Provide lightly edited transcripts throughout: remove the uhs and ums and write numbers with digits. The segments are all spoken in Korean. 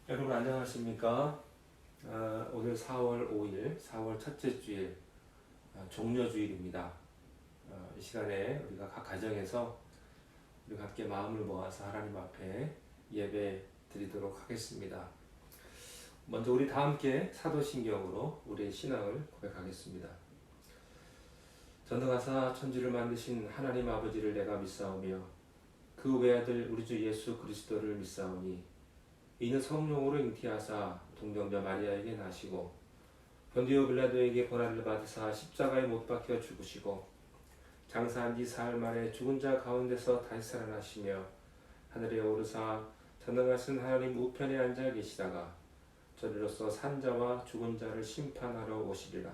여러분 안녕하십니까? 오늘 4월 5일, 4월 첫째 주일, 종려주일입니다. 이 시간에 우리가 각 가정에서 우리가 함께 마음을 모아서 하나님 앞에 예배 드리도록 하겠습니다. 먼저 우리 다 함께 사도신경으로 우리의 신앙을 고백하겠습니다. 전능하사 천지를 만드신 하나님 아버지를 내가 믿사오며 그 외아들 우리 주 예수 그리스도를 믿사오니 이는 성령으로 잉태하사 동정녀 마리아에게 나시고 본디오 빌라도에게 고난을 받으사 십자가에 못 박혀 죽으시고 장사한 지 사흘 만에 죽은 자 가운데서 다시 살아나시며 하늘에 오르사 전능하신 하나님 우편에 앉아 계시다가 저리로서 산자와 죽은 자를 심판하러 오시리라.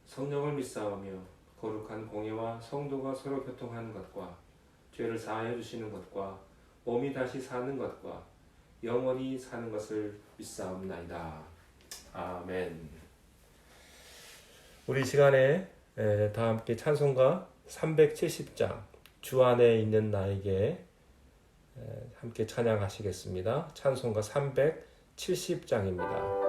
성령을 믿사오며 거룩한 공예와 성도가 서로 교통하는 것과 죄를 사하여 주시는 것과 몸이 다시 사는 것과 영원히 사는 것을 믿사옵나이다. 아멘. 우리 시간에 다 함께 찬송가 370장 주 안에 있는 나에게 함께 찬양하시겠습니다. 찬송가 370장입니다.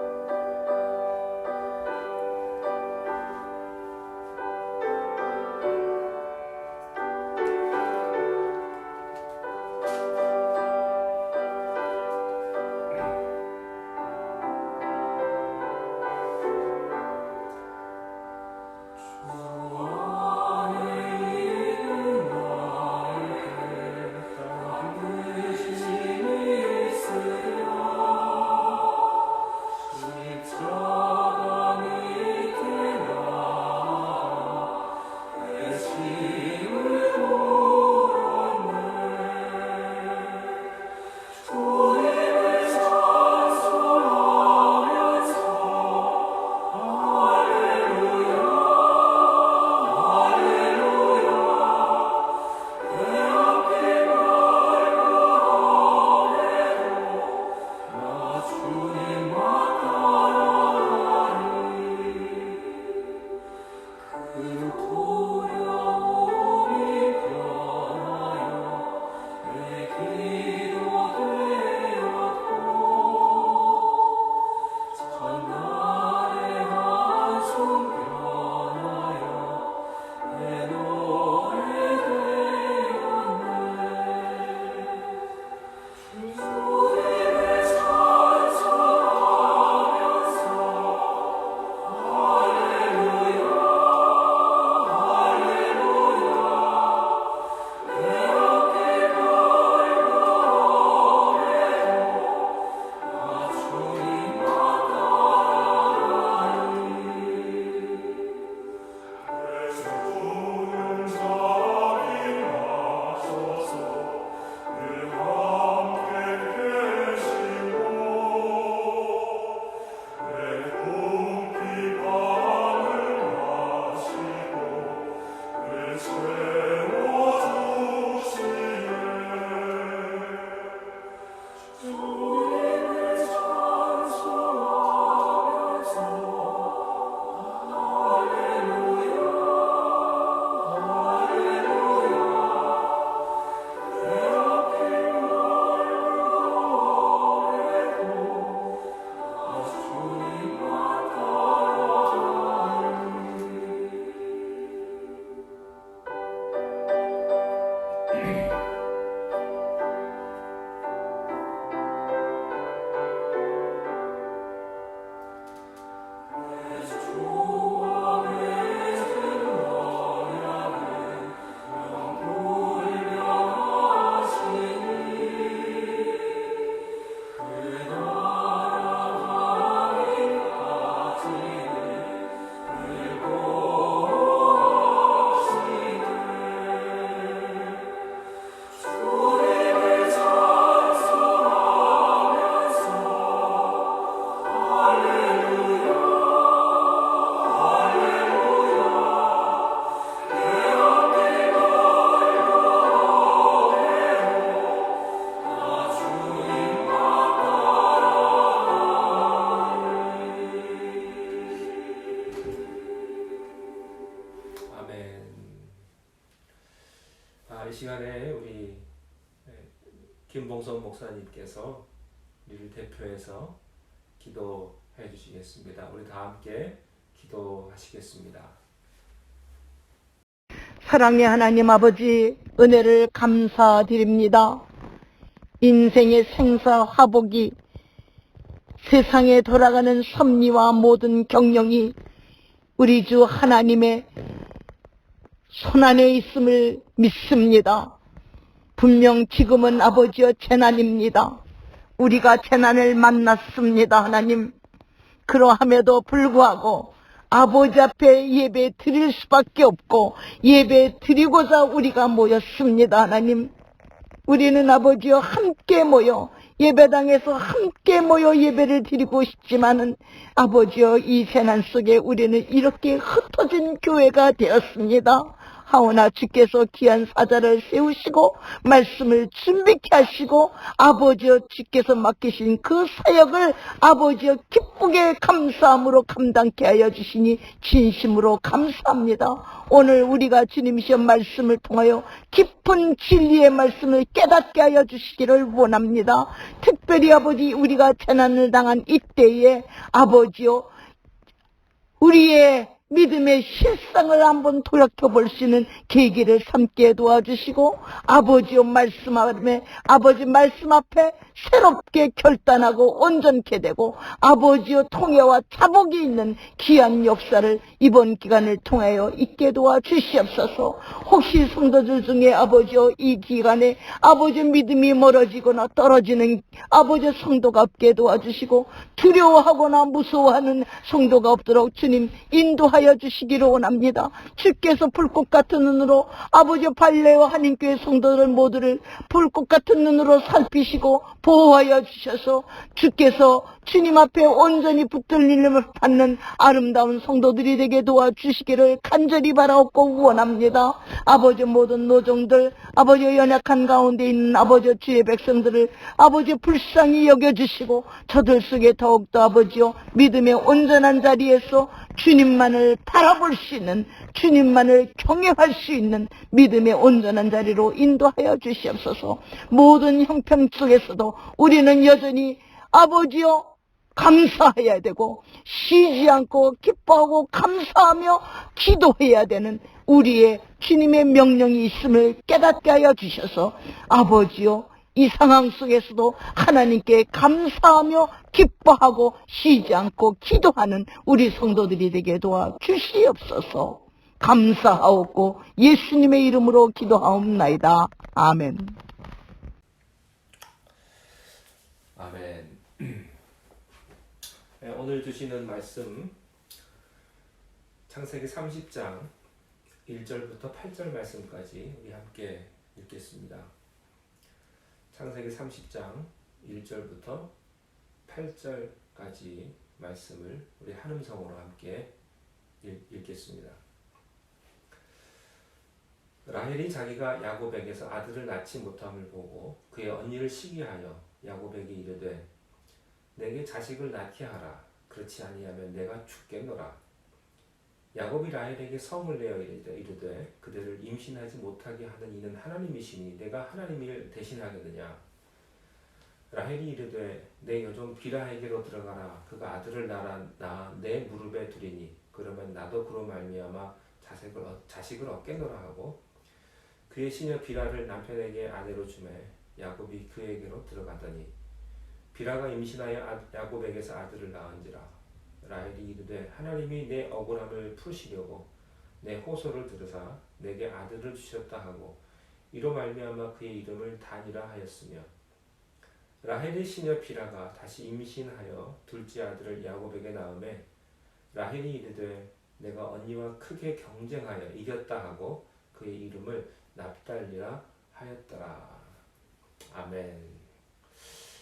이 시간에 우리 김봉선 목사님께서 우리를 대표해서 기도해 주시겠습니다. 우리 다 함께 기도하시겠습니다. 사랑의 하나님 아버지, 은혜를 감사드립니다. 인생의 생사화복이, 세상에 돌아가는 섭리와 모든 경영이 우리 주 하나님의 손안에 있음을 믿습니다. 분명 지금은 아버지여 재난입니다. 우리가 재난을 만났습니다. 하나님, 그러함에도 불구하고 아버지 앞에 예배 드릴 수밖에 없고 예배 드리고자 우리가 모였습니다. 하나님, 우리는 아버지여 함께 모여 예배당에서 함께 모여 예배를 드리고 싶지만은 아버지여 이 재난 속에 우리는 이렇게 흩어진 교회가 되었습니다. 하오나 주께서 귀한 사자를 세우시고 말씀을 준비케 하시고 아버지여 주께서 맡기신 그 사역을 아버지여 기쁘게 감사함으로 감당케 하여 주시니 진심으로 감사합니다. 오늘 우리가 주님이시여 말씀을 통하여 깊은 진리의 말씀을 깨닫게 하여 주시기를 원합니다. 특별히 아버지, 우리가 재난을 당한 이때에 아버지여 우리의 믿음의 실상을 한번 돌이켜볼 수 있는 계기를 삼게 도와주시고 아버지의 말씀 앞에, 아버지 말씀 앞에 새롭게 결단하고 온전케 되고 아버지의 통해와 자복이 있는 귀한 역사를 이번 기간을 통하여 있게 도와주시옵소서. 혹시 성도들 중에 아버지의 이 기간에 아버지의 믿음이 멀어지거나 떨어지는 아버지의 성도가 없게 도와주시고 두려워하거나 무서워하는 성도가 없도록 주님 인도하여 주시기를 원합니다. 주께서 불꽃 같은 눈으로 아버지의 발레와 한인교회 성도들 모두를 불꽃 같은 눈으로 살피시고 보호하여 주셔서 주께서 주님 앞에 온전히 붙들림을 받는 아름다운 성도들이 되게 도와주시기를 간절히 바라옵고 원합니다. 아버지 모든 노종들, 아버지 연약한 가운데 있는 아버지 주의 백성들을 아버지 불쌍히 여겨주시고 저들 속에 더욱더 아버지요 믿음의 온전한 자리에서 주님만을 바라볼 수 있는, 주님만을 경외할 수 있는 믿음의 온전한 자리로 인도하여 주시옵소서. 모든 형편 속에서도 우리는 여전히 아버지여 감사해야 되고 쉬지 않고 기뻐하고 감사하며 기도해야 되는 우리의 주님의 명령이 있음을 깨닫게 하여 주셔서 아버지여 이 상황 속에서도 하나님께 감사하며 기뻐하고 쉬지 않고 기도하는 우리 성도들이 되게 도와주시옵소서. 감사하옵고 예수님의 이름으로 기도하옵나이다. 아멘. 아멘. 네, 오늘 주시는 말씀 창세기 30장 1절부터 8절 말씀까지 우리 함께 읽겠습니다. 창세기 30장 1절부터 8절까지 말씀을 우리 한음성으로 함께 읽겠습니다. 라헬이 자기가 야곱에게서 아들을 낳지 못함을 보고 그의 언니를 시기하여 야곱에게 이르되 내게 자식을 낳게 하라. 그렇지 아니하면 내가 죽겠노라. 야곱이 라헬에게 성을 내어 이르되 그들을 임신하지 못하게 하는 이는 하나님이시니 내가 하나님을 대신하겠느냐. 라헬이 이르되 내 여종 비라에게로 들어가라. 그가 아들을 낳아 내 무릎에 두리니 그러면 나도 그로 말미암아 자식을 얻겠노라 하고 그의 시녀 비라를 남편에게 아내로 주매 야곱이 그에게로 들어가더니 비라가 임신하여 야곱에게서 아들을 낳은지라. 라헬이 이르되 하나님이 내 억울함을 푸시려고 내 호소를 들으사 내게 아들을 주셨다 하고 이로 말미암아 그의 이름을 단이라 하였으며 라헬의 시녀 비라가 다시 임신하여 둘째 아들을 야곱에게 낳음에 라헬이 이르되 내가 언니와 크게 경쟁하여 이겼다 하고 그의 이름을 납달리라 하였더라. 아멘.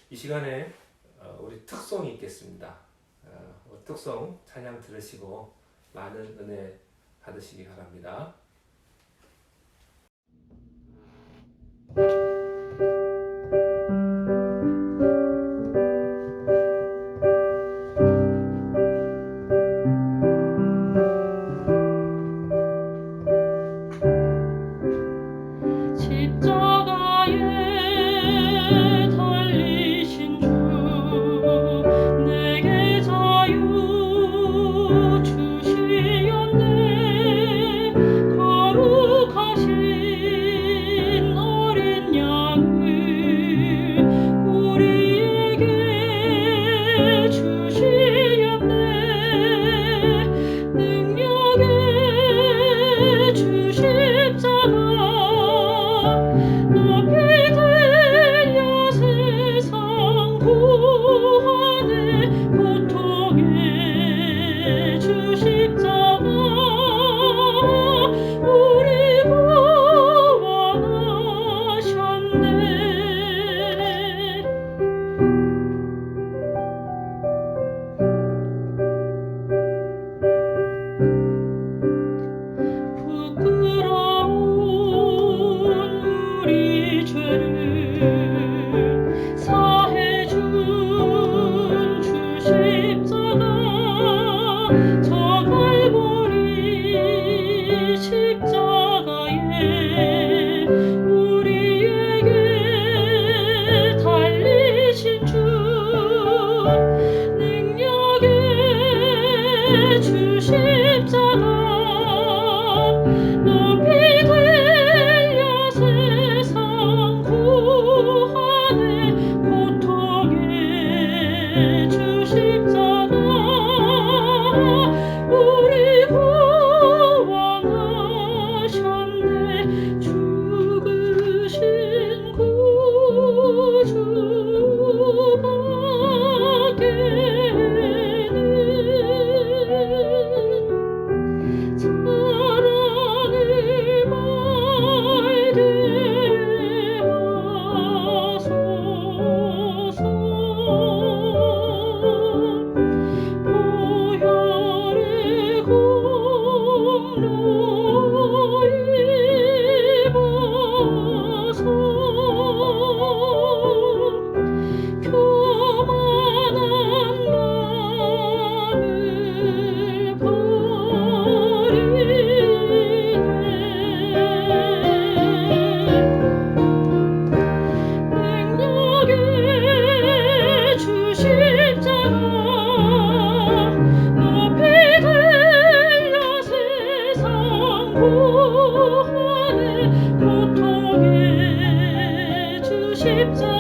이 시간에 우리 특송이 있겠습니다. 특송 찬양 들으시고 많은 은혜 받으시기 바랍니다. 십자가에 달리신 주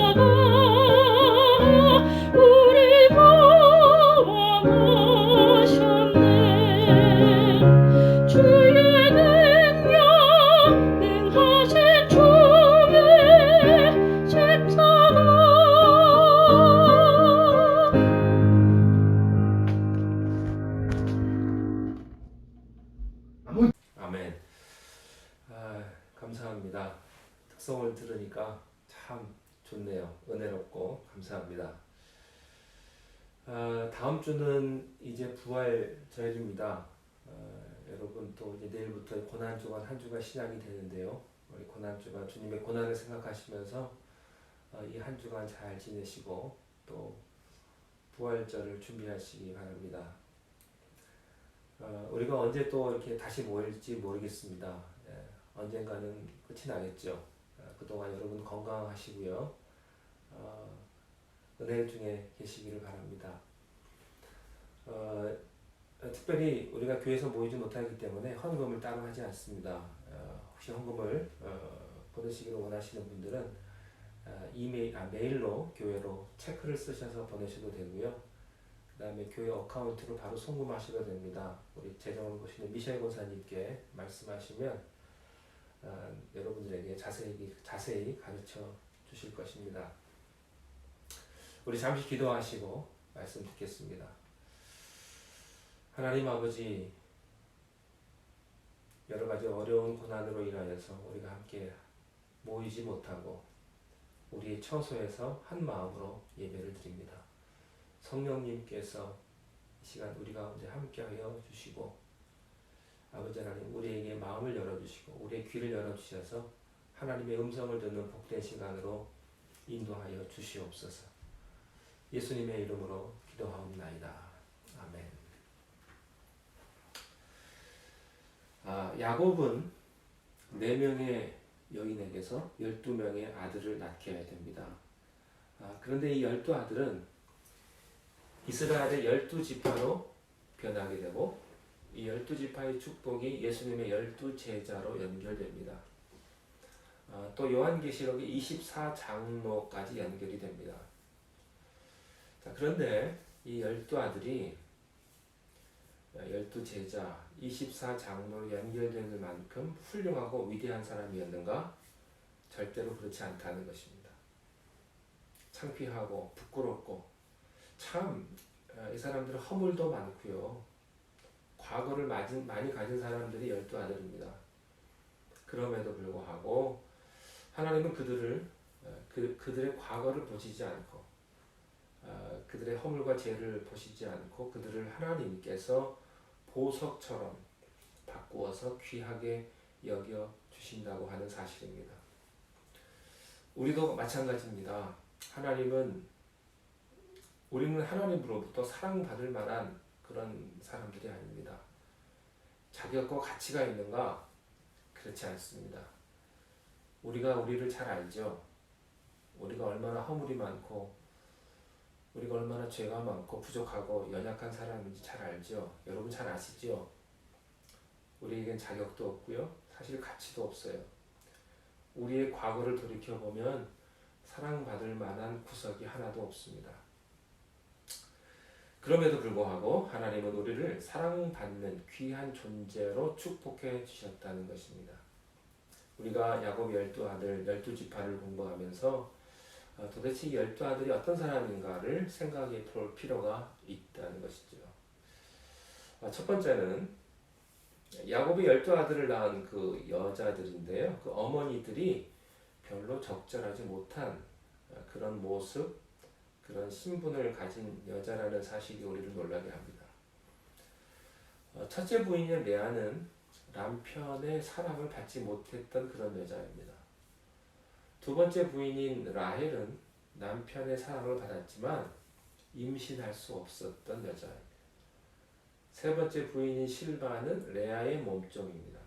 십자가 우리 구원하셨네. 주의 능력 능하신 주의 십자가. 아멘. 감사합니다. 특성을 들으니까 참 좋네요. 은혜롭고 감사합니다. 다음 주는 이제 부활절입니다. 여러분 또 이제 내일부터 고난주간 한 주가 시작이 되는데요. 우리 고난주간 주님의 고난을 생각하시면서 이 한 주간 잘 지내시고 또 부활절을 준비하시기 바랍니다. 우리가 언제 또 이렇게 다시 모일지 모르겠습니다. 언젠가는 끝이 나겠죠. 그동안 여러분 건강하시고요. 은혜 중에 계시기를 바랍니다. 특별히 우리가 교회에서 모이지 못하기 때문에 헌금을 따로 하지 않습니다. 혹시 헌금을 보내시기를 원하시는 분들은 메일로 교회로 체크를 쓰셔서 보내셔도 되고요. 그 다음에 교회 어카운트로 바로 송금하셔도 됩니다. 우리 재정을 보시는 미셸 권사님께 말씀하시면 여러분들에게 자세히 가르쳐 주실 것입니다. 우리 잠시 기도하시고 말씀 듣겠습니다. 하나님 아버지, 여러 가지 어려운 고난으로 인하여서 우리가 함께 모이지 못하고 우리의 처소에서 한 마음으로 예배를 드립니다. 성령님께서 이 시간 우리 가운데 함께하여 주시고 아버지 하나님 우리에게 마음을 열어주시고 우리의 귀를 열어주셔서 하나님의 음성을 듣는 복된 시간으로 인도하여 주시옵소서. 예수님의 이름으로 기도하옵나이다. 아멘. 야곱은 4명의 여인에게서 12명의 아들을 낳게 됩니다. 그런데 이 12아들은 이스라엘의 12지파로 변하게 되고 이 12지파의 축복이 예수님의 12제자로 연결됩니다. 또 요한계시록의 24장로까지 연결이 됩니다. 그런데 이 12아들이 12제자, 24장로로 연결되는 만큼 훌륭하고 위대한 사람이었는가? 절대로 그렇지 않다는 것입니다. 창피하고 부끄럽고 참 이 사람들은 허물도 많고요. 과거를 많이 가진 사람들이 12아들입니다. 그럼에도 불구하고 하나님은 그들의 과거를 보시지 않고 그들의 허물과 죄를 보시지 않고 그들을 하나님께서 보석처럼 바꾸어서 귀하게 여겨 주신다고 하는 사실입니다. 우리도 마찬가지입니다. 우리는 하나님으로부터 사랑받을 만한 그런 사람들이 아닙니다. 자격과 가치가 있는가? 그렇지 않습니다. 우리가 우리를 잘 알죠. 우리가 얼마나 허물이 많고 우리가 얼마나 죄가 많고 부족하고 연약한 사람인지 잘 알죠. 여러분 잘 아시죠? 우리에겐 자격도 없고요. 사실 가치도 없어요. 우리의 과거를 돌이켜보면 사랑받을 만한 구석이 하나도 없습니다. 그럼에도 불구하고 하나님은 우리를 사랑받는 귀한 존재로 축복해 주셨다는 것입니다. 우리가 야곱 12아들 12지파를 공부하면서 도대체 이 12아들이 어떤 사람인가를 생각해 볼 필요가 있다는 것이죠. 첫 번째는 야곱이 12아들을 낳은 그 여자들인데요. 그 어머니들이 별로 적절하지 못한 그런 모습, 그런 신분을 가진 여자라는 사실이 우리를 놀라게 합니다. 첫째 부인인 레아는 남편의 사랑을 받지 못했던 그런 여자입니다. 두 번째 부인인 라헬은 남편의 사랑을 받았지만 임신할 수 없었던 여자입니다. 세 번째 부인인 실바는 레아의 몸종입니다.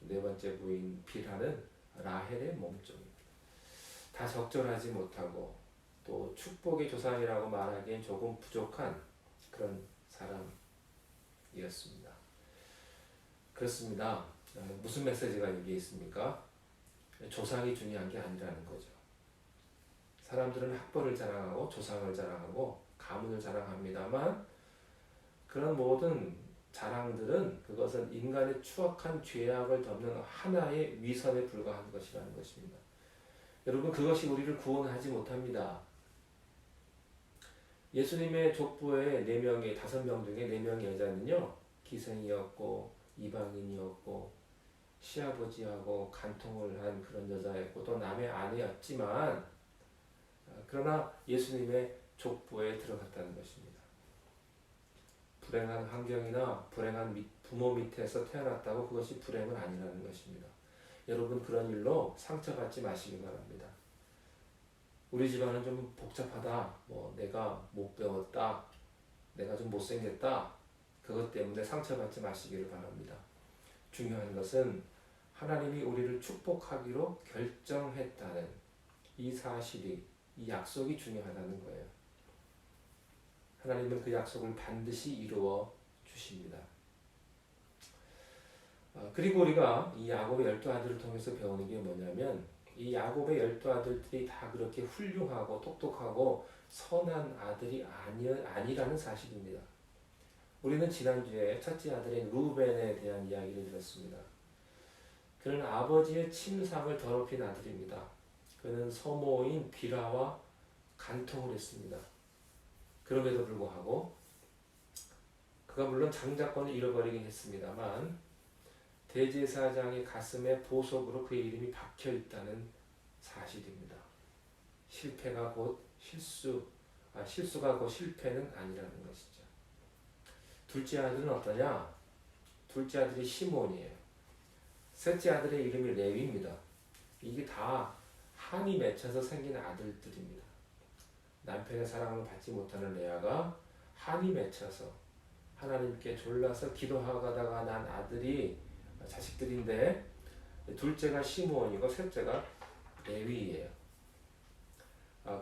네 번째 부인 빌하는 라헬의 몸종입니다. 다 적절하지 못하고 또 축복의 조상이라고 말하기엔 조금 부족한 그런 사람이었습니다. 그렇습니다. 무슨 메시지가 여기에 있습니까? 조상이 중요한 게 아니라는 거죠. 사람들은 학벌을 자랑하고 조상을 자랑하고 가문을 자랑합니다만 그런 모든 자랑들은 그것은 인간의 추악한 죄악을 덮는 하나의 위선에 불과한 것이라는 것입니다. 여러분 그것이 우리를 구원하지 못합니다. 예수님의 족보에 4명의 5명 중에 4명의 여자는요 기생이었고 이방인이었고 시아버지하고 간통을 한 그런 여자였고 또 남의 아내였지만 그러나 예수님의 족보에 들어갔다는 것입니다. 불행한 환경이나 불행한 부모 밑에서 태어났다고 그것이 불행은 아니라는 것입니다. 여러분 그런 일로 상처받지 마시기 바랍니다. 우리 집안은 좀 복잡하다. 내가 못 배웠다. 내가 좀 못생겼다. 그것 때문에 상처받지 마시기를 바랍니다. 중요한 것은 하나님이 우리를 축복하기로 결정했다는 이 사실이 이 약속이 중요하다는 거예요. 하나님은 그 약속을 반드시 이루어 주십니다. 그리고 우리가 이 야곱의 12아들을 통해서 배우는 게 뭐냐면 이 야곱의 12아들들이 다 그렇게 훌륭하고 똑똑하고 선한 아들이 아니라는 사실입니다. 우리는 지난주에 첫째 아들인 루벤에 대한 이야기를 들었습니다. 그는 아버지의 침상을 더럽힌 아들입니다. 그는 서모인 비라와 간통을 했습니다. 그럼에도 불구하고 그가 물론 장자권을 잃어버리긴 했습니다만 대제사장의 가슴에 보석으로 그의 이름이 박혀 있다는 사실입니다. 실패가 곧 실수가 곧 실패는 아니라는 것이죠. 둘째 아들은 어떠냐? 둘째 아들이 시몬이에요. 셋째 아들의 이름이 레위입니다. 이게 다 한이 맺혀서 생긴 아들들입니다. 남편의 사랑을 받지 못하는 레아가 한이 맺혀서 하나님께 졸라서 기도하다가 난 아들이 자식들인데 둘째가 시므온이고 셋째가 레위예요.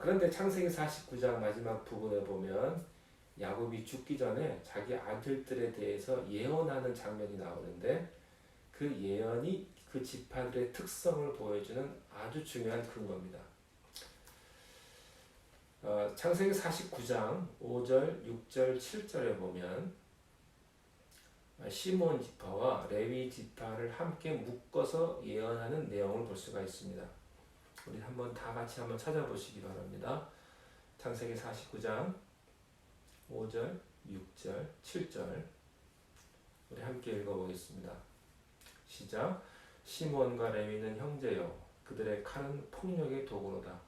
그런데 창세기 49장 마지막 부분에 보면 야곱이 죽기 전에 자기 아들들에 대해서 예언하는 장면이 나오는데 그 예언이 그 지파들의 특성을 보여주는 아주 중요한 근거입니다. 창세기 49장 5절, 6절, 7절에 보면 시몬 지파와 레위 지파를 함께 묶어서 예언하는 내용을 볼 수가 있습니다. 우리 한번 다 같이 한번 찾아보시기 바랍니다. 창세기 49장 5절, 6절, 7절 우리 함께 읽어보겠습니다. 시작. 시몬과 레위는 형제요 그들의 칼은 폭력의 도구로다.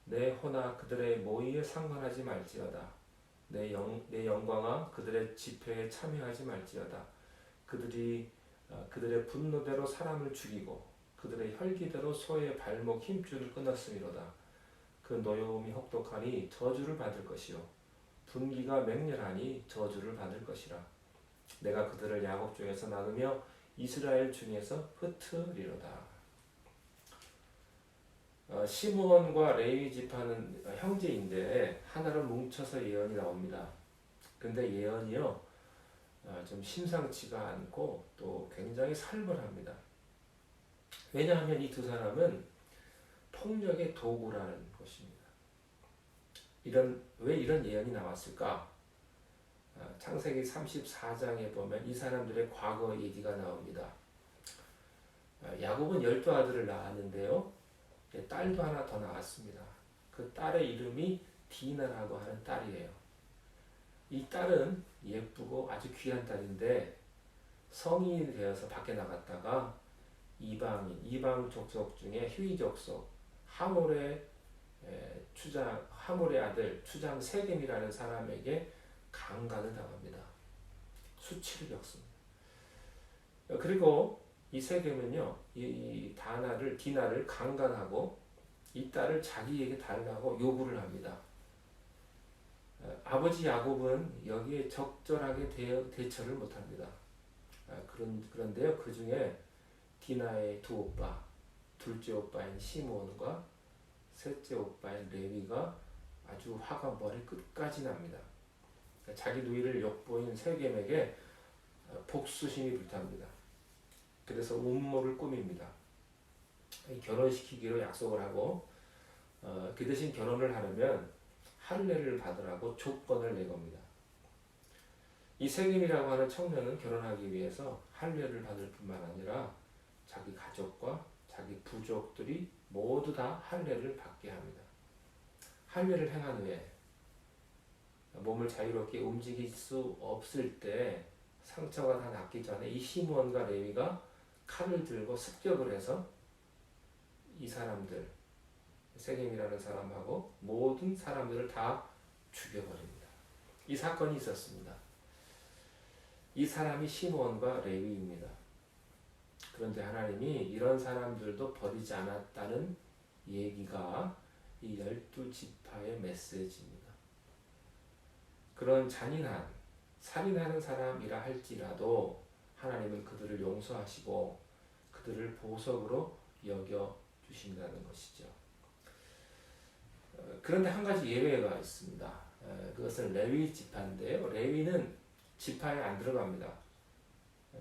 내 호나 그들의 모의에 상관하지 말지어다. 내 영광아 그들의 집회에 참여하지 말지어다. 그들의 분노대로 사람을 죽이고 그들의 혈기대로 소의 발목 힘줄을 끊었음이로다. 그 노여움이 혹독하니 저주를 받을 것이요 분기가 맹렬하니 저주를 받을 것이라. 내가 그들을 야곱 중에서 나누며 이스라엘 중에서 흩으리로다. 시므온과 레위 지파는 형제인데 하나로 뭉쳐서 예언이 나옵니다. 근데 예언이요 좀 심상치가 않고 또 굉장히 살벌합니다. 왜냐하면 이 두 사람은 폭력의 도구라는 것입니다. 왜 이런 예언이 나왔을까? 창세기 34장에 보면 이 사람들의 과거 얘기가 나옵니다. 야곱은 12아들을 낳았는데요. 딸도 하나 더 낳았습니다. 그 딸의 이름이 디나라고 하는 딸이에요. 이 딸은 예쁘고 아주 귀한 딸인데 성인이 되어서 밖에 나갔다가 이방 족속 중에 휴이 족속 하몰의 아들 추장 세겜이라는 사람에게 강간을 당합니다. 수치를 겪습니다. 그리고 이 세겜은요, 이 디나를 강간하고 이 딸을 자기에게 달라고 요구를 합니다. 아버지 야곱은 여기에 적절하게 대처를 못합니다. 그런데요, 그 중에 디나의 두 오빠, 둘째 오빠인 시므온과 셋째 오빠인 레위가 아주 화가 머리 끝까지 납니다. 자기 누이를 욕보인 세겜에게 복수심이 불탑니다. 그래서 음모를 꾸밉니다. 결혼시키기로 약속을 하고 그 대신 결혼을 하려면 할례를 받으라고 조건을 내겁니다. 이 세겜이라고 하는 청년은 결혼하기 위해서 할례를 받을 뿐만 아니라 자기 가족과 자기 부족들이 모두 다 할례를 받게 합니다. 할례를 행한 후에 몸을 자유롭게 움직일 수 없을 때 상처가 다 낫기 전에 이 시므온과 레위가 칼을 들고 습격을 해서 이 사람들, 세겜이라는 사람하고 모든 사람들을 다 죽여버립니다. 이 사건이 있었습니다. 이 사람이 시므온과 레위입니다. 그런데 하나님이 이런 사람들도 버리지 않았다는 얘기가 이 12지파의 메시지입니다. 그런 잔인한 살인하는 사람이라 할지라도 하나님은 그들을 용서하시고 그들을 보석으로 여겨주신다는 것이죠. 그런데 한 가지 예외가 있습니다. 그것은 레위 지파인데요. 레위는 지파에 안 들어갑니다.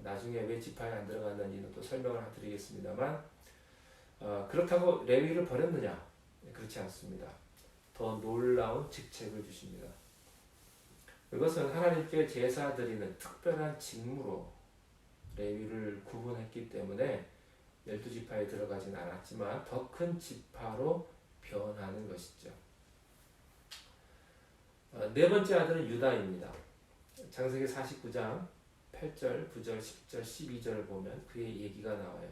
나중에 왜 지파에 안 들어갔는지는 또 설명을 드리겠습니다만 그렇다고 레위를 버렸느냐? 그렇지 않습니다. 더 놀라운 직책을 주십니다. 이것은 하나님께 제사 드리는 특별한 직무로 레위를 구분했기 때문에 12지파에 들어가진 않았지만 더 큰 지파로 변하는 것이죠. 네 번째 아들은 유다입니다. 창세기 49장 8절, 9절, 10절, 12절을 보면 그의 얘기가 나와요.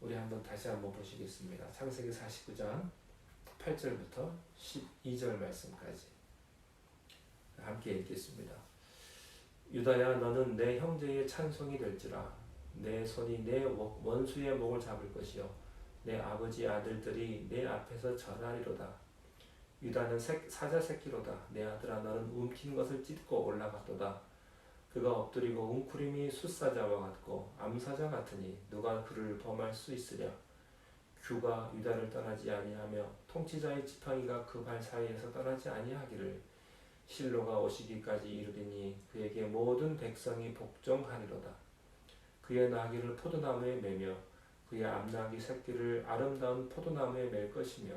우리 다시 한번 보시겠습니다. 창세기 49장 8절부터 12절 말씀까지 함께 읽겠습니다. 유다야, 너는 내 형제의 찬송이 될지라. 내 손이 내 원수의 목을 잡을 것이요 내 아버지 아들들이 내 앞에서 절하리로다. 유다는 사자 새끼로다. 내 아들아, 너는 움킨 것을 찢고 올라갔도다. 그가 엎드리고 웅크림이 숫사자와 같고 암사자 같으니 누가 그를 범할 수 있으랴. 규가 유다를 떠나지 아니하며 통치자의 지팡이가 그 발 사이에서 떠나지 아니하기를 실로가 오시기까지 이르리니 그에게 모든 백성이 복종하리로다. 그의 나귀를 포도나무에 매며 그의 암나귀 새끼를 아름다운 포도나무에 맬 것이며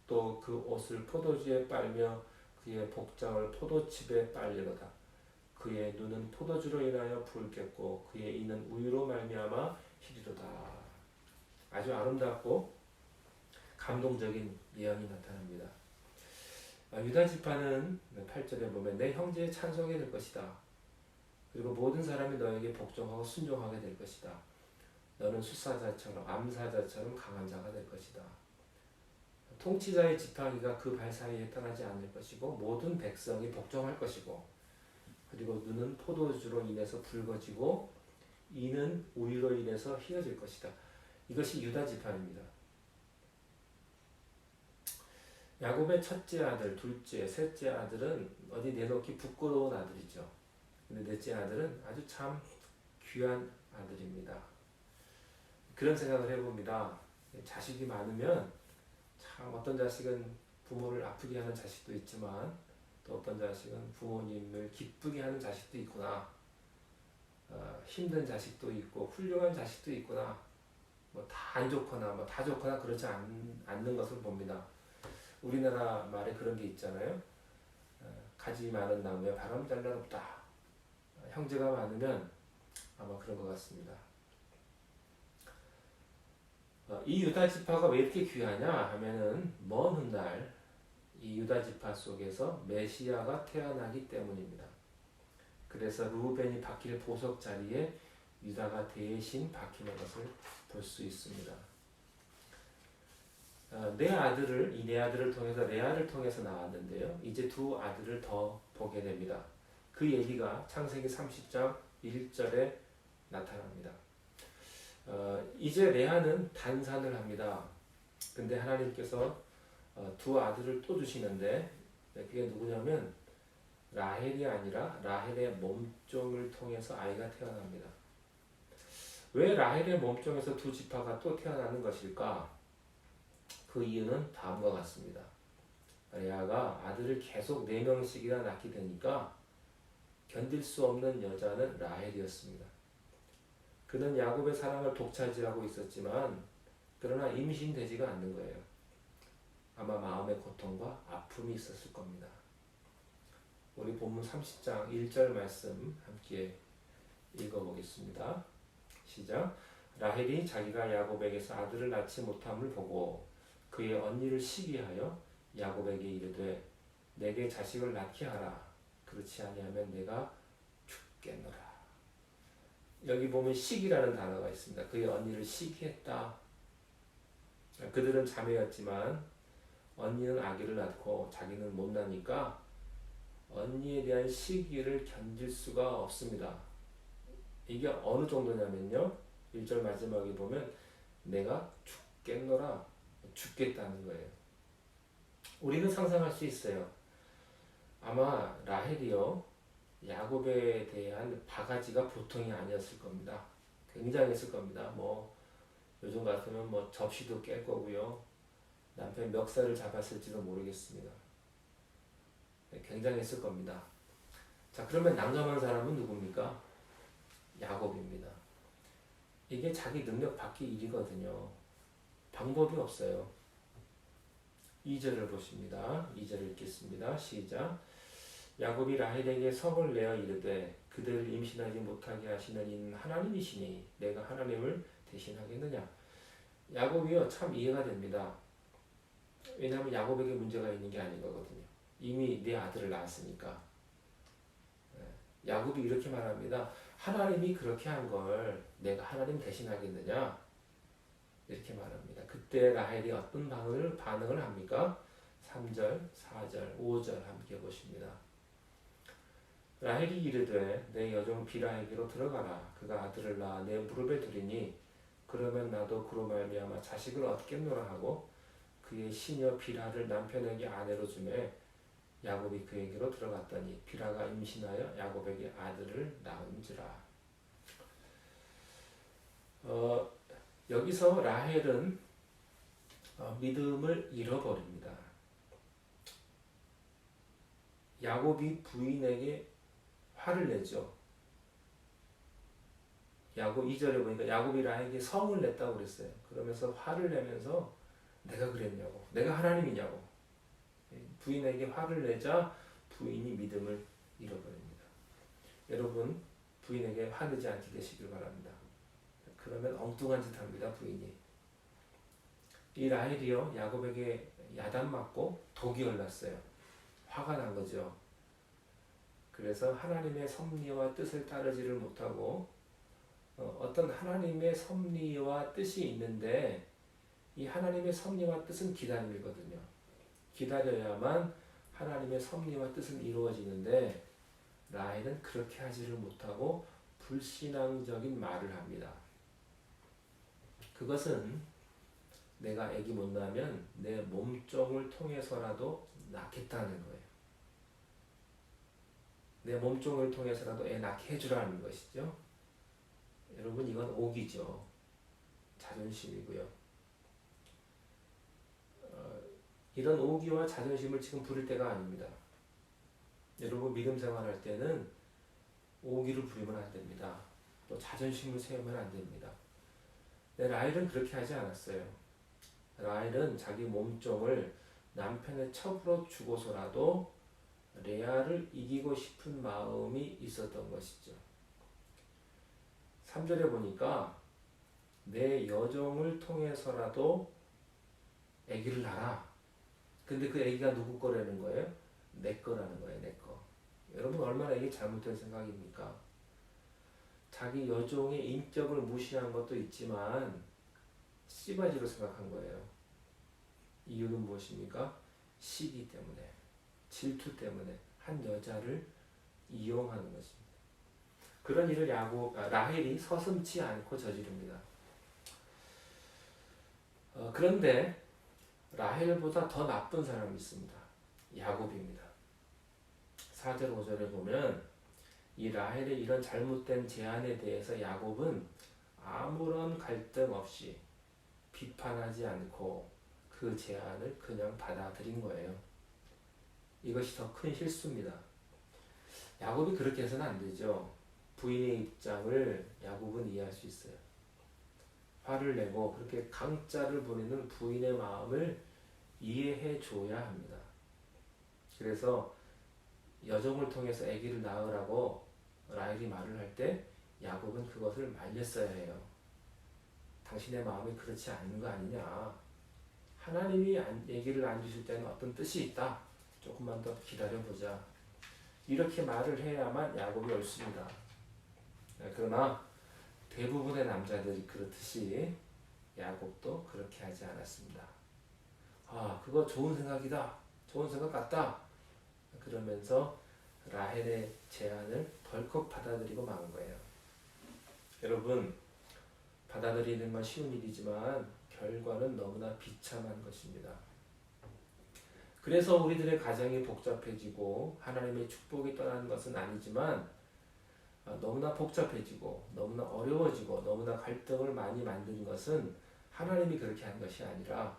또 그 옷을 포도주에 빨며 그의 복장을 포도즙에 빨리로다. 그의 눈은 포도주로 인하여 붉겠고 그의 이는 우유로 말미암아 희리로다. 아주 아름답고 감동적인 예언이 나타납니다. 유다 지파는 8절에 보면 내 형제의 찬송이 될 것이다. 그리고 모든 사람이 너에게 복종하고 순종하게 될 것이다. 너는 숫사자처럼 암사자처럼 강한 자가 될 것이다. 통치자의 지팡이가 그 발 사이에 떠나지 않을 것이고 모든 백성이 복종할 것이고 그리고 눈은 포도주로 인해서 붉어지고 이는 우유로 인해서 희어질 것이다. 이것이 유다 지파입니다. 야곱의 첫째 아들, 둘째, 셋째 아들은 어디 내놓기 부끄러운 아들이죠. 근데 넷째 아들은 아주 참 귀한 아들입니다. 그런 생각을 해봅니다. 자식이 많으면 참 어떤 자식은 부모를 아프게 하는 자식도 있지만 또 어떤 자식은 부모님을 기쁘게 하는 자식도 있구나. 힘든 자식도 있고 훌륭한 자식도 있구나. 뭐 다 안 좋거나 뭐 다 좋거나 그렇지 않는 것을 봅니다. 우리나라 말에 그런 게 있잖아요. 가지 많은 나무에 바람 잘 날 없다. 형제가 많으면 아마 그런 것 같습니다. 이 유다 지파가 왜 이렇게 귀하냐 하면은 먼 훗날 이 유다 지파 속에서 메시아가 태어나기 때문입니다. 그래서 루벤이 박힐 보석 자리에 유다가 대신 박히는 것을 볼 수 있습니다. 네 아들을 통해서 레아를 통해서 나왔는데요. 이제 두 아들을 더 보게 됩니다. 그 얘기가 창세기 30장 1절에 나타납니다. 이제 레아는 단산을 합니다. 근데 하나님께서 두 아들을 또 주시는데 그게 누구냐면 라헬이 아니라 라헬의 몸종을 통해서 아이가 태어납니다. 왜 라헬의 몸종에서 두 지파가 또 태어나는 것일까? 그 이유는 다음과 같습니다. 레아가 아들을 계속 4명씩이나 낳게 되니까 견딜 수 없는 여자는 라헬이었습니다. 그는 야곱의 사랑을 독차지하고 있었지만 그러나 임신되지가 않는 거예요. 아마 마음의 고통과 아픔이 있었을 겁니다. 우리 본문 30장 1절 말씀 함께 읽어보겠습니다. 시작. 라헬이 자기가 야곱에게서 아들을 낳지 못함을 보고 그의 언니를 시기하여 야곱에게 이르되 내게 자식을 낳게 하라. 그렇지 아니하면 내가 죽겠노라. 여기 보면 시기라는 단어가 있습니다. 그의 언니를 시기했다. 그들은 자매였지만 언니는 아기를 낳고 자기는 못 나니까 언니에 대한 시기를 견딜 수가 없습니다. 이게 어느 정도냐면요. 1절 마지막에 보면 내가 죽겠노라. 죽겠다는 거예요. 우리는 상상할 수 있어요. 아마 라헬이요. 야곱에 대한 바가지가 보통이 아니었을 겁니다. 굉장했을 겁니다. 요즘 같으면 접시도 깰 거고요. 남편 멱살을 잡았을지도 모르겠습니다. 굉장했을 겁니다. 자, 그러면 난감한 사람은 누굽니까? 야곱입니다. 이게 자기 능력 밖의 일이거든요. 방법이 없어요. 2절을 보십니다. 2절을 읽겠습니다. 시작. 야곱이 라헬에게 성을 내어 이르되 그들을 임신하지 못하게 하시는 이는 하나님이시니 내가 하나님을 대신하겠느냐. 야곱이요 참 이해가 됩니다. 왜냐하면 야곱에게 문제가 있는 게 아닌 거거든요. 이미 내 아들을 낳았으니까. 야곱이 이렇게 말합니다. 하나님이 그렇게 한 걸 내가 하나님 대신하겠느냐? 이렇게 말합니다. 그때 라헬이 어떤 반응을 합니까? 3절, 4절, 5절 함께 보십니다. 라헬이 이르되 내 여종 비라에게로 들어가라. 그가 아들을 낳아 내 무릎에 두리니 그러면 나도 그로 말미암아 자식을 얻겠노라 하고 그의 시녀 비라를 남편에게 아내로 주매 야곱이 그에게로 들어갔더니 비라가 임신하여 야곱에게 아들을 낳은지라. 여기서 라헬은 믿음을 잃어버립니다. 야곱이 부인에게 화를 내죠. 야곱 2절에 보니까 야곱이 라헬에게 성을 냈다고 그랬어요. 그러면서 화를 내면서 내가 그랬냐고, 내가 하나님이냐고. 부인에게 화를 내자 부인이 믿음을 잃어버립니다. 여러분 부인에게 화내지 않게 되시길 바랍니다. 그러면 엉뚱한 짓 합니다. 부인이. 이 라헬이요 야곱에게 야단 맞고 독이 올랐어요. 화가 난 거죠. 그래서 하나님의 섭리와 뜻을 따르지를 못하고 어떤 하나님의 섭리와 뜻이 있는데 이 하나님의 섭리와 뜻은 기다림이거든요. 기다려야만 하나님의 섭리와 뜻은 이루어지는데 라헬은 그렇게 하지를 못하고 불신앙적인 말을 합니다. 그것은 내가 아기 못 낳으면 내 몸종을 통해서라도 낳겠다는 거예요. 내 몸종을 통해서라도 애 낳게 해주라는 것이죠. 여러분 이건 오기죠. 자존심이고요. 이런 오기와 자존심을 지금 부릴 때가 아닙니다. 여러분 믿음 생활할 때는 오기를 부리면 안 됩니다. 또 자존심을 세우면 안 됩니다. 라헬은 그렇게 하지 않았어요. 라헬은 자기 몸종을 남편의 첩으로 주고서라도 레아를 이기고 싶은 마음이 있었던 것이죠. 3절에 보니까 내 여종을 통해서라도 아기를 낳아. 근데 그 아기가 누구 거라는 거예요? 내 거라는 거예요. 내 거. 여러분 얼마나 이게 잘못된 생각입니까? 자기 여종의 인격을 무시한 것도 있지만 씨바지로 생각한 거예요. 이유는 무엇입니까? 시기 때문에, 질투 때문에 한 여자를 이용하는 것입니다. 그런 일을 라헬이 서슴지 않고 저지릅니다. 그런데 라헬보다 더 나쁜 사람이 있습니다. 야곱입니다. 4절 5절에 보면 이 라헬의 이런 잘못된 제안에 대해서 야곱은 아무런 갈등 없이 비판하지 않고 그 제안을 그냥 받아들인 거예요. 이것이 더 큰 실수입니다. 야곱이 그렇게 해서는 안 되죠. 부인의 입장을 야곱은 이해할 수 있어요. 화를 내고 그렇게 강짜를 보내는 부인의 마음을 이해해 줘야 합니다. 그래서 여종을 통해서 아기를 낳으라고 라헬이 말을 할 때 야곱은 그것을 말렸어야 해요. 당신의 마음이 그렇지 않은 거 아니냐. 하나님이 아기를 안 주실 때는 어떤 뜻이 있다. 조금만 더 기다려보자. 이렇게 말을 해야만 야곱이 옳습니다. 그러나 대부분의 남자들이 그렇듯이 야곱도 그렇게 하지 않았습니다. 아, 그거 좋은 생각이다. 좋은 생각 같다. 그러면서 라헬의 제안을 덜컥 받아들이고 만 거예요. 여러분, 받아들이는 건 쉬운 일이지만 결과는 너무나 비참한 것입니다. 그래서 우리들의 가정이 복잡해지고 하나님의 축복이 떠나는 것은 아니지만 너무나 복잡해지고 너무나 어려워지고 너무나 갈등을 많이 만든 것은 하나님이 그렇게 한 것이 아니라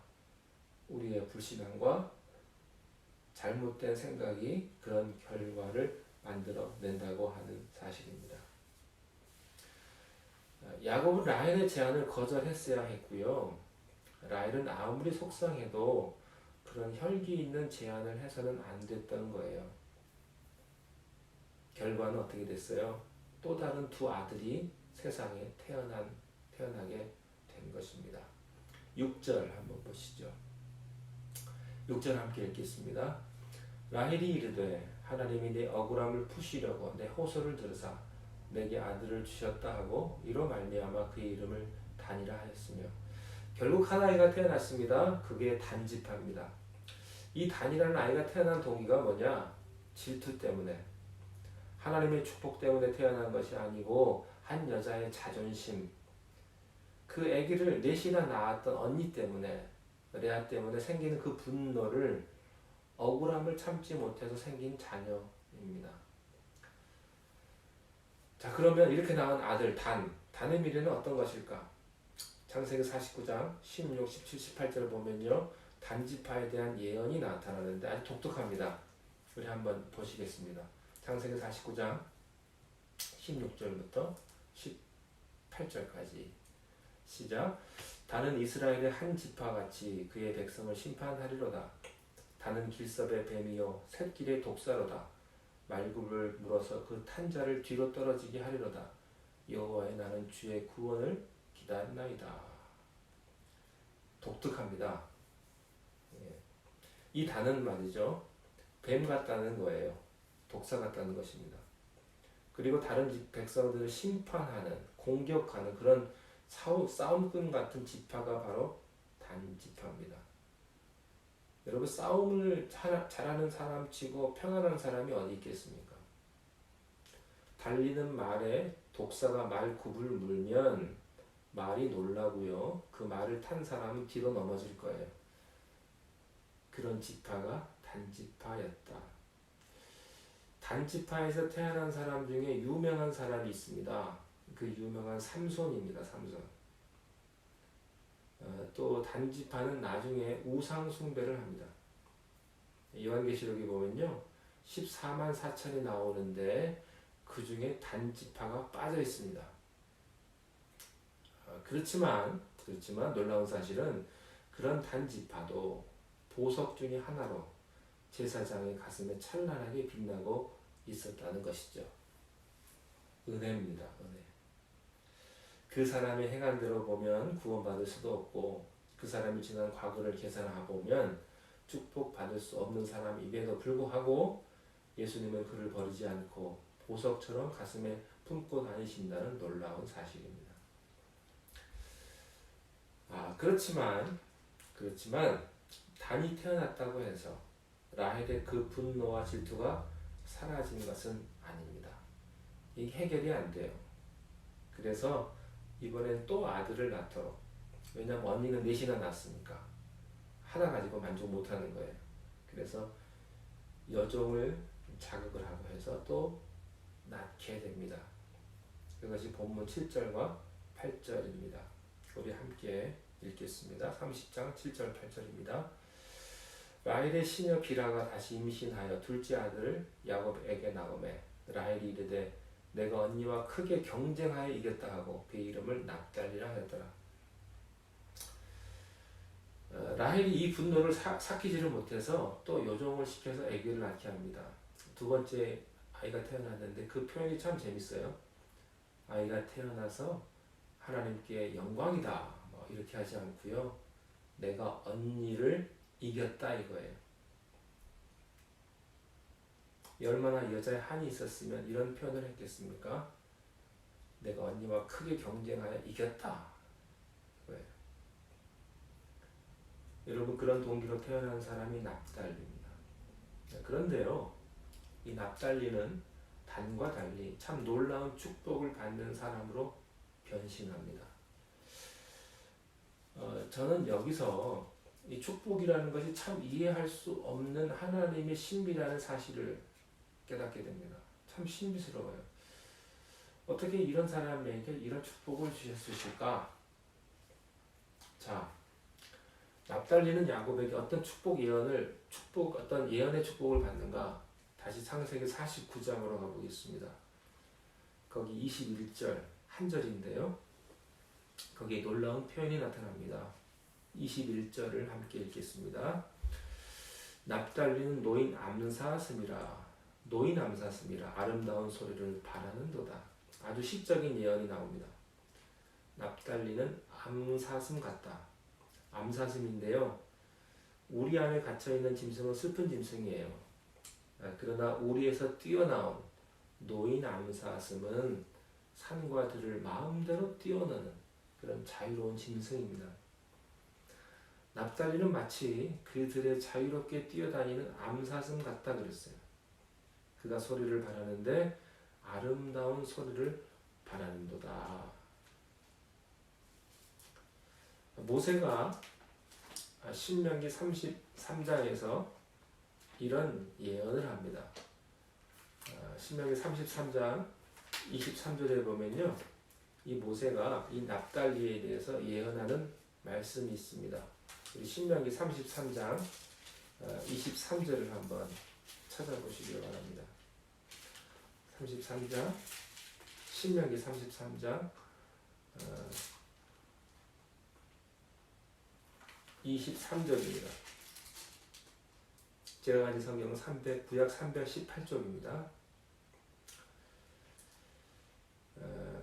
우리의 불신앙과 잘못된 생각이 그런 결과를 만들어낸다고 하는 사실입니다. 야곱은 라헬의 제안을 거절했어야 했고요. 라헬은 아무리 속상해도 그런 혈기 있는 제안을 해서는 안 됐던 거예요. 결과는 어떻게 됐어요? 또 다른 두 아들이 세상에 태어나게 된 것입니다. 6절 한번 보시죠. 6절 함께 읽겠습니다. 라헬이 이르되 하나님이 내 억울함을 푸시려고 내 호소를 들으사 내게 아들을 주셨다 하고 이로 말미암아 그의 이름을 단이라 하였으며 결국 한 아이가 태어났습니다. 그게 단지파입니다. 이 단이라는 아이가 태어난 동기가 뭐냐? 질투 때문에, 하나님의 축복 때문에 태어난 것이 아니고 한 여자의 자존심, 그 아기를 넷이나 낳았던 언니 때문에, 레아 때문에 생기는 그 분노를, 억울함을 참지 못해서 생긴 자녀입니다. 자, 그러면 이렇게 낳은 아들 단의 미래는 어떤 것일까? 창세기 49장 16, 17, 18절을 보면요, 단지파에 대한 예언이 나타나는데 아주 독특합니다. 우리 한번 보시겠습니다. 창세기 49장 16절부터 18절까지 시작. 단은 이스라엘의 한 지파같이 그의 백성을 심판하리로다. 단은 길섭의 뱀이요 샛길의 독사로다. 말굽을 물어서 그 탄자를 뒤로 떨어지게 하리로다. 여호와의 나는 주의 구원을 기다리나이다. 독특합니다. 이 단은 말이죠, 뱀 같다는 거예요. 독사 같다는 것입니다. 그리고 다른 백성들을 심판하는, 공격하는 그런 싸움꾼 같은 지파가 바로 단지파입니다. 여러분, 싸움을 잘하는 사람 치고 평안한 사람이 어디 있겠습니까? 달리는 말에 독사가 말굽을 물면 말이 놀라고요, 그 말을 탄 사람은 뒤로 넘어질 거예요. 그런 지파가 단지파였다. 단지파에서 태어난 사람 중에 유명한 사람이 있습니다. 그 유명한 삼손입니다. 삼손. 또 단지파는 나중에 우상 숭배를 합니다. 요한계시록에 보면요, 14만 4천이 나오는데 그 중에 단지파가 빠져 있습니다. 그렇지만 놀라운 사실은 그런 단지파도 보석 중에 하나로 제사장의 가슴에 찬란하게 빛나고 있었다는 것이죠. 은혜입니다. 은혜. 그 사람의 행한대로 보면 구원받을 수도 없고, 그 사람이 지난 과거를 계산해보면 축복받을 수 없는 사람임에도 불구하고 예수님은 그를 버리지 않고 보석처럼 가슴에 품고 다니신다는 놀라운 사실입니다. 그렇지만 단이 태어났다고 해서 라헬의 그 분노와 질투가 사라진 것은 아닙니다. 이게 해결이 안 돼요. 그래서 이번엔 또 아들을 낳도록, 왜냐하면 언니는 넷이나 낳았으니까 하나 가지고 만족 못하는 거예요. 그래서 여종을 자극을 하고 해서 또 낳게 됩니다. 그것이 본문 7절과 8절입니다. 우리 함께 읽겠습니다. 30장 7절 8절입니다. 라헬의 시녀 비라가 다시 임신하여 둘째 아들을 야곱에게 낳으매 라헬이 이르되 내가 언니와 크게 경쟁하여 이겼다 하고 그의 이름을 납달리라 하였더라. 라헬이 이 분노를 삭히지를 못해서 또 요종을 시켜서 아기를 낳게 합니다. 두 번째 아이가 태어났는데 그 표현이 참 재밌어요. 아이가 태어나서 하나님께 영광이다 뭐 이렇게 하지 않고요. 내가 언니를 이겼다 이거예요. 얼마나 여자의 한이 있었으면 이런 표현을 했겠습니까? 내가 언니와 크게 경쟁하여 이겼다 이거예요. 여러분, 그런 동기로 태어난 사람이 납달리입니다. 그런데요, 이 납달리는 단과 달리 참 놀라운 축복을 받는 사람으로 변신합니다. 저는 여기서 이 축복이라는 것이 참 이해할 수 없는 하나님의 신비라는 사실을 깨닫게 됩니다. 참 신비스러워요. 어떻게 이런 사람에게 이런 축복을 주셨을까? 자, 납달리는 야곱에게 어떤 어떤 예언의 축복을 받는가? 다시 창세기 49장으로 가보겠습니다. 거기 21절 한 절인데요. 거기에 놀라운 표현이 나타납니다. 21절을 함께 읽겠습니다. 납달리는 노인 암사슴이라 아름다운 소리를 바라는도다. 아주 시적인 예언이 나옵니다. 납달리는 암사슴 같다. 암사슴인데요. 우리 안에 갇혀있는 짐승은 슬픈 짐승이에요. 그러나 우리에서 뛰어나온 노인 암사슴은 산과 들을 마음대로 뛰어노는 그런 자유로운 짐승입니다. 납달리는 마치 그 들에 자유롭게 뛰어다니는 암사슴 같다 그랬어요. 그가 소리를 바라는데 아름다운 소리를 바라는도다. 모세가 신명기 33장에서 이런 예언을 합니다. 신명기 33장 23절에 보면요, 이 모세가 이 납달리에 대해서 예언하는 말씀이 있습니다. 우리 신명기 33장 23절을 한번 찾아보시기 바랍니다. 33장 신명기 33장 23절입니다. 제가 가진 성경은 구약 318쪽입니다.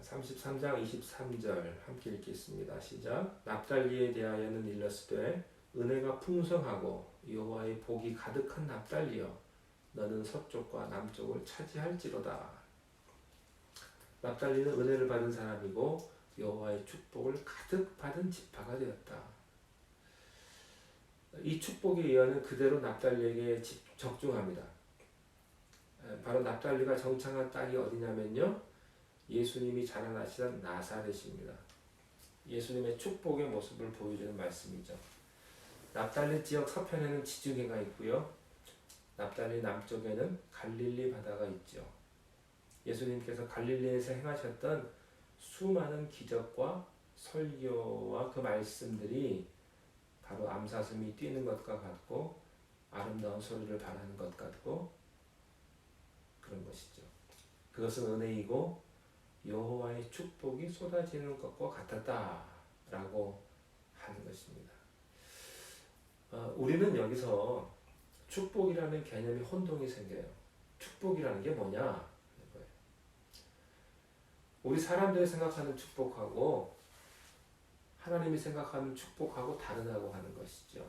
33장 23절 함께 읽겠습니다. 시작. 납달리에 대하여는 일렀으되 은혜가 풍성하고 여호와의 복이 가득한 납달리여 너는 서쪽과 남쪽을 차지할지로다. 납달리는 은혜를 받은 사람이고 여호와의 축복을 가득 받은 지파가 되었다. 이 축복의 예언은 그대로 납달리에게 적중합니다. 바로 납달리가 정착한 땅이 어디냐면요, 예수님이 자라나시던 나사렛입니다. 예수님의 축복의 모습을 보여주는 말씀이죠. 납달리 지역 서편에는 지중해가 있고요, 납달리 남쪽에는 갈릴리 바다가 있죠. 예수님께서 갈릴리에서 행하셨던 수많은 기적과 설교와 그 말씀들이 바로 암사슴이 뛰는 것과 같고 아름다운 소리를 바라는 것 같고 그런 것이죠. 그것은 은혜이고 여호와의 축복이 쏟아지는 것과 같았다라고 하는 것입니다. 우리는 여기서 축복이라는 개념이 혼동이 생겨요. 축복이라는 게 뭐냐 하는 거예요. 우리 사람들이 생각하는 축복하고 하나님이 생각하는 축복하고 다르다고 하는 것이죠.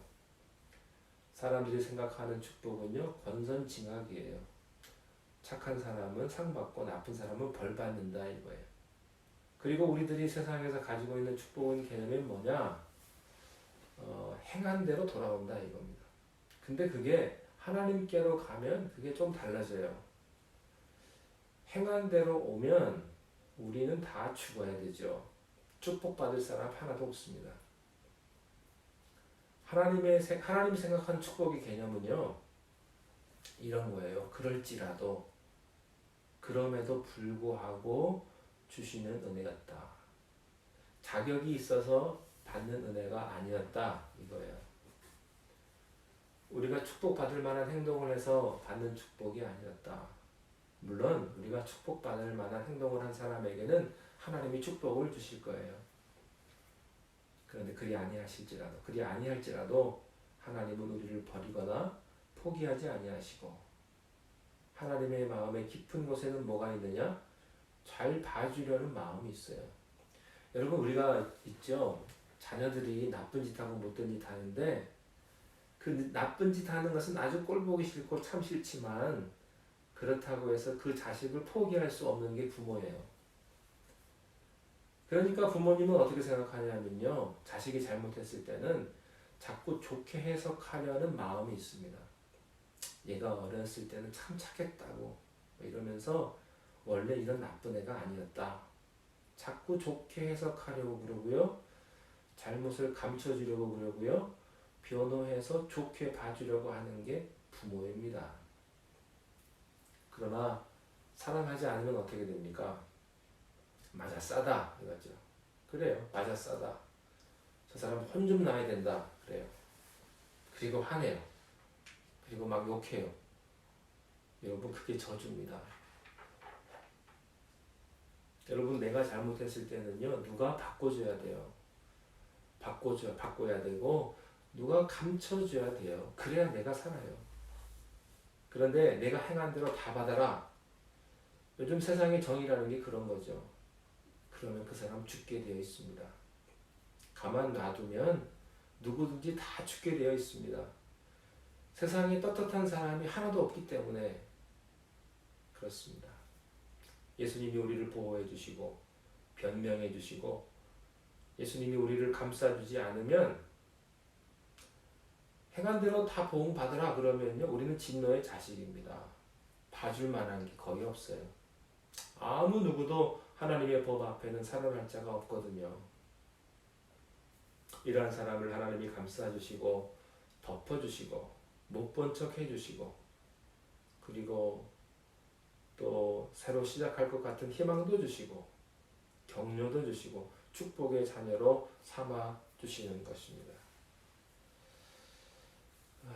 사람들이 생각하는 축복은요, 권선징악이에요. 착한 사람은 상 받고 나쁜 사람은 벌 받는다 이거예요. 그리고 우리들이 세상에서 가지고 있는 축복은 개념이 뭐냐? 행한 대로 돌아온다 이겁니다. 근데 그게 하나님께로 가면 그게 좀 달라져요. 행한 대로 오면 우리는 다 죽어야 되죠. 축복받을 사람 하나도 없습니다. 하나님이 생각한 축복의 개념은요, 이런 거예요. 그럴지라도, 그럼에도 불구하고 주시는 은혜였다. 자격이 있어서 받는 은혜가 아니었다 이거예요. 우리가 축복받을 만한 행동을 해서 받는 축복이 아니었다. 물론 우리가 축복받을 만한 행동을 한 사람에게는 하나님이 축복을 주실 거예요. 그런데 그리 아니할지라도 하나님은 우리를 버리거나 포기하지 아니하시고 하나님의 마음의 깊은 곳에는 뭐가 있느냐? 잘 봐주려는 마음이 있어요. 여러분 우리가 있죠. 자녀들이 나쁜 짓 하고 못된 짓 하는데 그 나쁜 짓 하는 것은 아주 꼴보기 싫고 참 싫지만 그렇다고 해서 그 자식을 포기할 수 없는 게 부모예요. 그러니까 부모님은 어떻게 생각하냐면요. 자식이 잘못했을 때는 자꾸 좋게 해석하려는 마음이 있습니다. 얘가 어렸을 때는 참 착했다고 이러면서 원래 이런 나쁜 애가 아니었다. 자꾸 좋게 해석하려고 그러고요. 잘못을 감춰주려고 그러고요. 변호해서 좋게 봐주려고 하는 게 부모입니다. 그러나 사랑하지 않으면 어떻게 됩니까? 맞아 싸다 이거죠. 그래요. 맞아 싸다. 저 사람 혼 좀 나야 된다. 그래요. 그리고 화내요. 그리고 막 욕해요. 여러분 그게 저주입니다. 여러분 내가 잘못했을 때는요. 누가 바꿔줘야 돼요. 바꿔야 되고 누가 감춰줘야 돼요. 그래야 내가 살아요. 그런데 내가 행한 대로 다 받아라. 요즘 세상의 정의라는 게 그런 거죠. 그러면 그 사람 죽게 되어 있습니다. 가만 놔두면 누구든지 다 죽게 되어 있습니다. 세상에 떳떳한 사람이 하나도 없기 때문에 그렇습니다. 예수님이 우리를 보호해 주시고 변명해 주시고 예수님이 우리를 감싸주지 않으면 행한 대로 다 보응받으라 그러면요. 우리는 진노의 자식입니다. 봐줄 만한 게 거의 없어요. 아무 누구도 하나님의 법 앞에는 살아날 자가 없거든요. 이러한 사람을 하나님이 감싸주시고 덮어주시고 못 본 척 해주시고 그리고 또 새로 시작할 것 같은 희망도 주시고 격려도 주시고 축복의 자녀로 삼아 주시는 것입니다.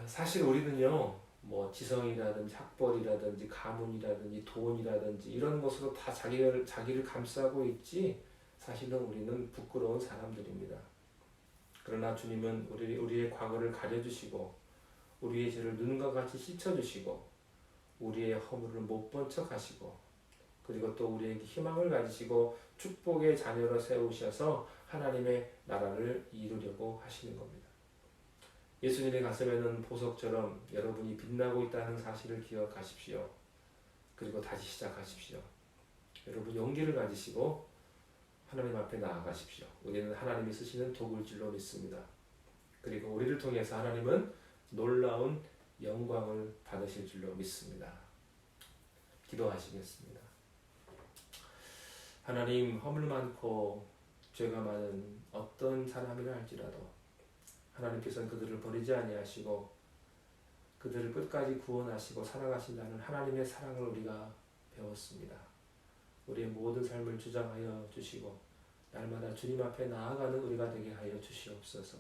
사실 우리는요, 뭐 지성이라든지 학벌이라든지 가문이라든지 돈이라든지 이런 것으로 다 자기를 감싸고 있지 사실은 우리는 부끄러운 사람들입니다. 그러나 주님은 우리의 과거를 가려주시고 우리의 죄를 눈과 같이 씻어주시고 우리의 허물을 못 본 척 하시고 그리고 또 우리에게 희망을 가지시고 축복의 자녀로 세우셔서 하나님의 나라를 이루려고 하시는 겁니다. 예수님의 가슴에는 보석처럼 여러분이 빛나고 있다는 사실을 기억하십시오. 그리고 다시 시작하십시오. 여러분 용기를 가지시고 하나님 앞에 나아가십시오. 우리는 하나님이 쓰시는 도구일 줄로 믿습니다. 그리고 우리를 통해서 하나님은 놀라운 영광을 받으실 줄로 믿습니다. 기도하시겠습니다. 하나님, 허물 많고 죄가 많은 어떤 사람이라 할지라도 하나님께서는 그들을 버리지 아니하시고 그들을 끝까지 구원하시고 사랑하신다는 하나님의 사랑을 우리가 배웠습니다. 우리의 모든 삶을 주장하여 주시고 날마다 주님 앞에 나아가는 우리가 되게 하여 주시옵소서.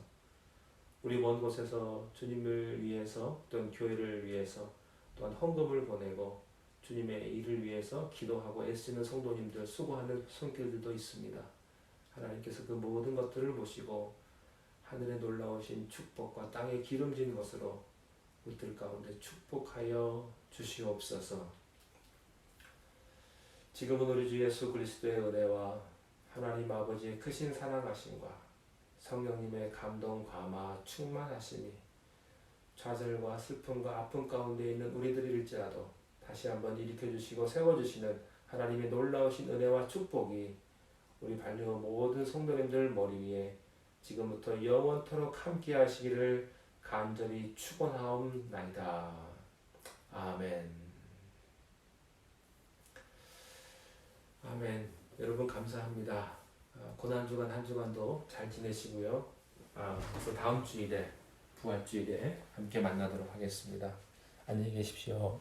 우리 먼 곳에서 주님을 위해서 또는 교회를 위해서 또한 헌금을 보내고 주님의 일을 위해서 기도하고 애쓰는 성도님들 수고하는 손길들도 있습니다. 하나님께서 그 모든 것들을 보시고 하늘에 놀라우신 축복과 땅에 기름진 것으로 우리들 가운데 축복하여 주시옵소서. 지금은 우리 주 예수 그리스도의 은혜와 하나님 아버지의 크신 사랑하심과 성령님의 감동, 감화, 충만하심이 좌절과 슬픔과 아픔 가운데 있는 우리들일지라도 다시 한번 일으켜주시고 세워주시는 하나님의 놀라우신 은혜와 축복이 우리 발리오 모든 성도님들 머리 위에 지금부터 영원토록 함께 하시기를 간절히 축원하옵나이다. 아멘. 아멘. 여러분 감사합니다. 고난주간 한 주간도 잘 지내시고요. 그래서 다음 주일에 부활주일에 함께 만나도록 하겠습니다. 안녕히 계십시오.